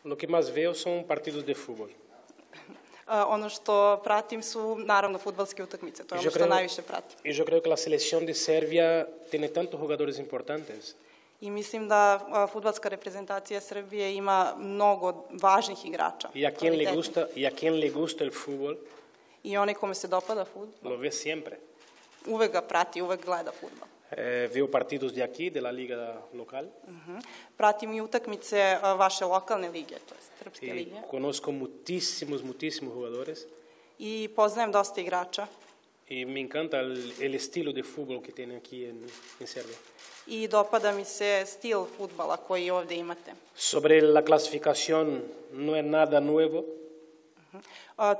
Lo que más veo son partidos de fútbol. Ono što pratim su, naravno, fudbalske utakmice. To je ono što najviše pratim. Y yo creo que la selección de Serbia tiene tantos jugadores importantes. I mislim da fudbalska reprezentacija Srbije ima mnogo važnih igrača. Y a quien le gusta el fútbol, I onaj kome se dopada fudbal, lo ve siempre. uvek ga prati, uvek gleda fudbal. Veo partidos de aquí, de la liga local. Pratim i utakmice vaše lokalne lige, to je srpske lige. Y conozco muchísimos jugadores. I poznajem dosta igrača. Y me encanta el estilo de fútbol que tienen aquí en Serbia. I dopada mi se stil fudbala koji ovde imate. Sobre la clasificación, no es nada nuevo.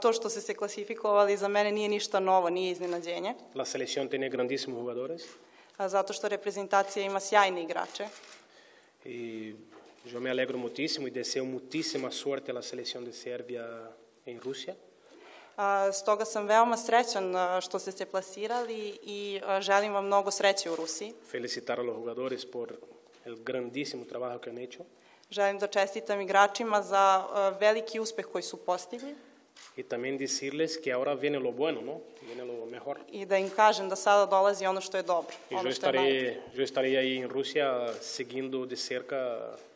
To što ste se klasifikovali za mene nije ništa novo, nije iznenađenje. La selección tiene grandísimos jugadores. Zato što reprezentacija ima sjajne igrače. Y yo me alegro muchísimo y deseo muchísima suerte a la selección de Serbia en Rusia. Stoga sam veoma srećan što ste se plasirali i želim vam mnogo sreće u Rusiji. Felicitar a los jugadores por el grandísimo trabajo que han hecho. Želim da čestitam igračima za veliki uspeh koji su postigli. Y también decirles que ahora viene lo bueno, ¿no? Viene lo mejor. I da im kažem da sada dolazi ono što je dobro. Y yo estaré ahí en Rusia siguiendo de cerca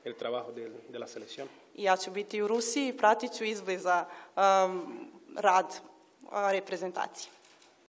el trabajo de la selección. I ja ću biti u Rusiji i pratit ću izbliza rad reprezentacije.